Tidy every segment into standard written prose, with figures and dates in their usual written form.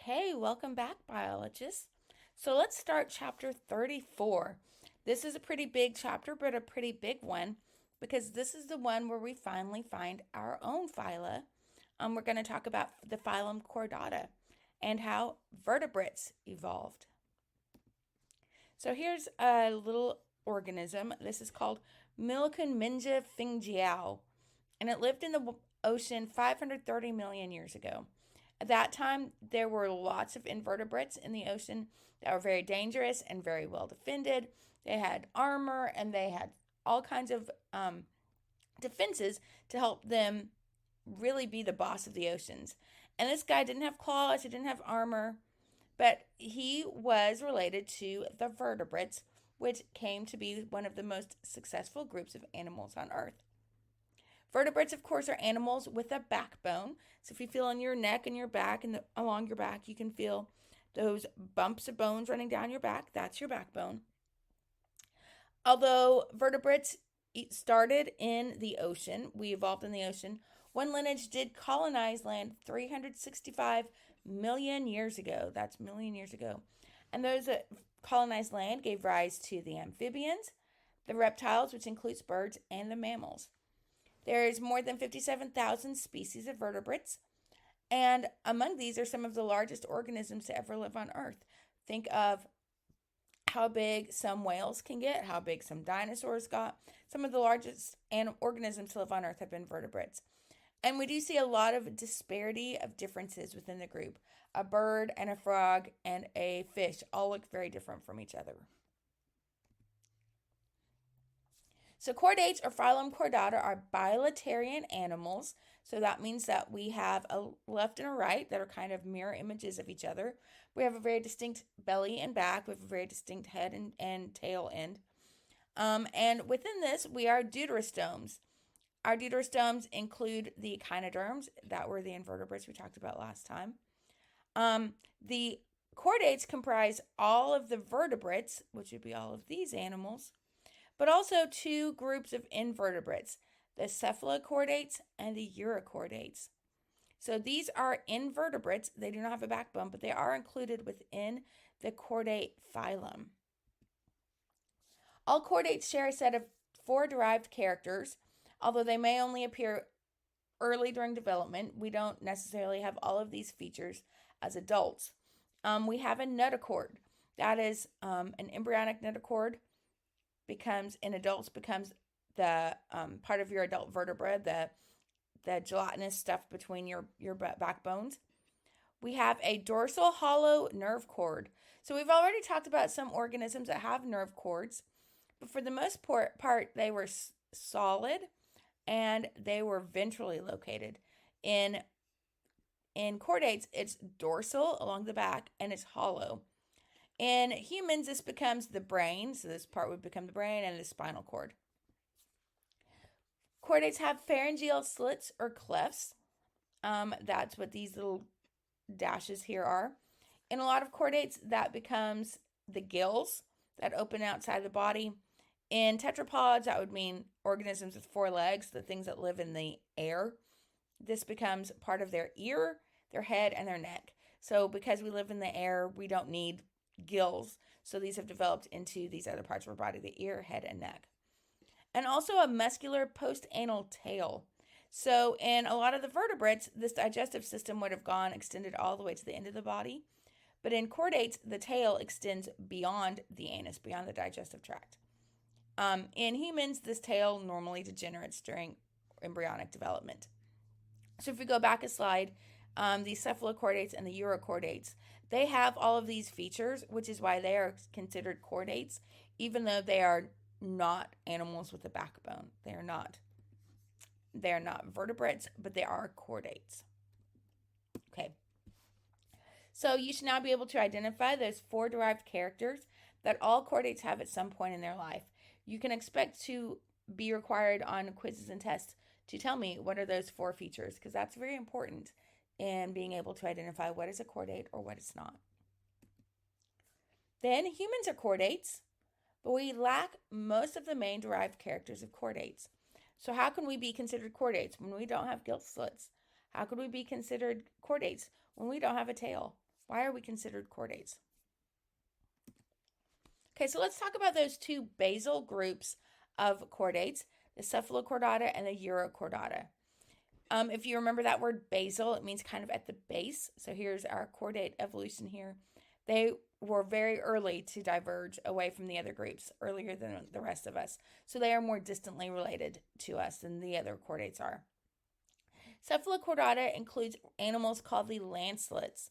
Okay, welcome back, biologists. So let's start chapter 34. This is a pretty big chapter, but a pretty big one because this is the one where we finally find our own phyla. We're going to talk about the phylum Chordata and how vertebrates evolved. So here's a little organism. This is called Milkenminja fingiao, and it lived in the ocean 530 million years ago. At that time, there were lots of invertebrates in the ocean that were very dangerous and very well defended. They had armor and they had all kinds of defenses to help them really be the boss of the oceans. And this guy didn't have claws, he didn't have armor, but he was related to the vertebrates, which came to be one of the most successful groups of animals on Earth. Vertebrates, of course, are animals with a backbone. So if you feel in your neck and your back and along your back, you can feel those bumps of bones running down your back. That's your backbone. Although vertebrates started in the ocean, we evolved in the ocean, one lineage did colonize land 365 million years ago. That's million years ago. And those that colonized land gave rise to the amphibians, the reptiles, which includes birds, and the mammals. There is more than 57,000 species of vertebrates, and among these are some of the largest organisms to ever live on Earth. Think of how big some whales can get, how big some dinosaurs got. Some of the largest organisms to live on Earth have been vertebrates. And we do see a lot of disparity of differences within the group. A bird and a frog and a fish all look very different from each other. So chordates or Phylum Chordata are bilaterian animals. So that means that we have a left and a right that are kind of mirror images of each other. We have a very distinct belly and back. We have a very distinct head and tail end. And within this, we are deuterostomes. Our deuterostomes include the echinoderms, that were the invertebrates we talked about last time. The chordates comprise all of the vertebrates, which would be all of these animals, but also two groups of invertebrates, the Cephalochordates and the Urochordates. So these are invertebrates. They do not have a backbone, but they are included within the chordate phylum. All chordates share a set of 4 derived characters. Although they may only appear early during development, we don't necessarily have all of these features as adults. We have a notochord. That is an embryonic notochord in adults becomes the part of your adult vertebra, the gelatinous stuff between your backbones. We have a dorsal hollow nerve cord. So we've already talked about some organisms that have nerve cords, but for the most part, they were solid and they were ventrally located. In chordates, it's dorsal along the back and it's hollow. In humans, this becomes the brain. So this part would become the brain and the spinal cord. Chordates have pharyngeal slits or clefts. That's what these little dashes here are. In a lot of chordates, that becomes the gills that open outside the body. In tetrapods, that would mean organisms with 4 legs, the things that live in the air. This becomes part of their ear, their head, and their neck. So because we live in the air, we don't need gills. So these have developed into these other parts of our body, the ear, head, and neck. And also a muscular post-anal tail. So in a lot of the vertebrates, this digestive system would have extended all the way to the end of the body. But in chordates, the tail extends beyond the anus, beyond the digestive tract. In humans, this tail normally degenerates during embryonic development. So if we go back a slide, the Cephalochordates and the Urochordates, they have all of these features, which is why they are considered chordates, even though they are not animals with a backbone. They are not vertebrates, but they are chordates. Okay. So you should now be able to identify those 4 derived characters that all chordates have at some point in their life. You can expect to be required on quizzes and tests to tell me what are those 4 features, because that's very important in being able to identify what is a chordate or what it's not. Then humans are chordates, but we lack most of the main derived characters of chordates. So how can we be considered chordates when we don't have gill slits? How could we be considered chordates when we don't have a tail? Why are we considered chordates? Okay, so let's talk about those two basal groups of chordates, the Cephalochordata and the Urochordata. If you remember that word basal, it means kind of at the base. So here's our chordate evolution here. They were very early to diverge away from the other groups, earlier than the rest of us. So they are more distantly related to us than the other chordates are. Cephalochordata includes animals called the lancelets.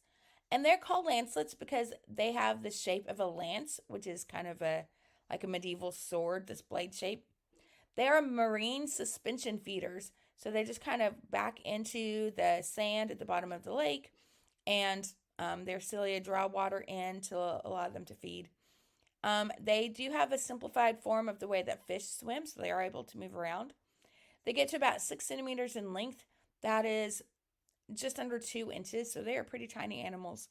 And they're called lancelets because they have the shape of a lance, which is kind of like a medieval sword, this blade shape. They are marine suspension feeders. So they just kind of back into the sand at the bottom of the lake, and their cilia draw water in to allow them to feed. They do have a simplified form of the way that fish swim, so they are able to move around. They get to about 6 centimeters in length. That is just under 2 inches, so they are pretty tiny animals.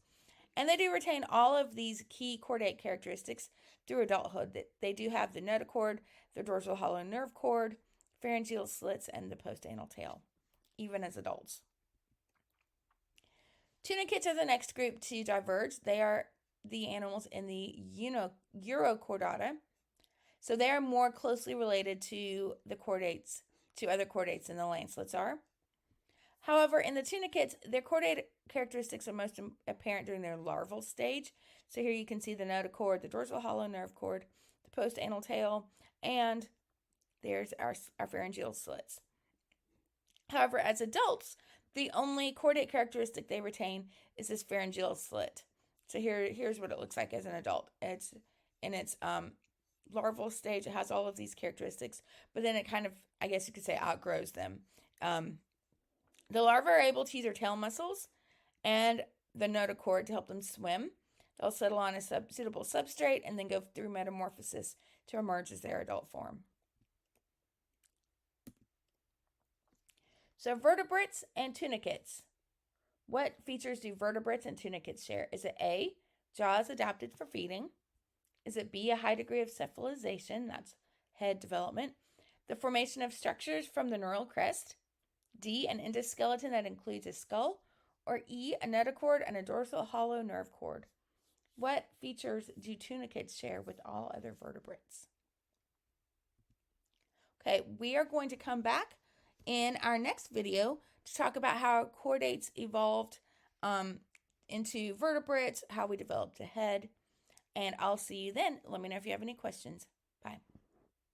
And they do retain all of these key chordate characteristics through adulthood. They do have the notochord, the dorsal hollow nerve cord, pharyngeal slits, and the postanal tail, even as adults. Tunicates are the next group to diverge. They are the animals in the Urochordata. So they are more closely related to the chordates, to other chordates than the lancelets are. However, in the tunicates, their chordate characteristics are most apparent during their larval stage. So here you can see the notochord, the dorsal hollow nerve cord, the postanal tail, and there's our pharyngeal slits. However, as adults, the only chordate characteristic they retain is this pharyngeal slit. So here's what it looks like as an adult. It's in its larval stage. It has all of these characteristics, but then it kind of, I guess you could say, outgrows them. The larvae are able to use their tail muscles and the notochord to help them swim. They'll settle on a suitable substrate and then go through metamorphosis to emerge as their adult form. So vertebrates and tunicates. What features do vertebrates and tunicates share? Is it A, jaws adapted for feeding? Is it B, a high degree of cephalization, that's head development, the formation of structures from the neural crest? D, an endoskeleton that includes a skull? Or E, a notochord and a dorsal hollow nerve cord? What features do tunicates share with all other vertebrates? Okay, we are going to come back in our next video to talk about how chordates evolved into vertebrates, how we developed a head, and I'll see you then. Let me know if you have any questions.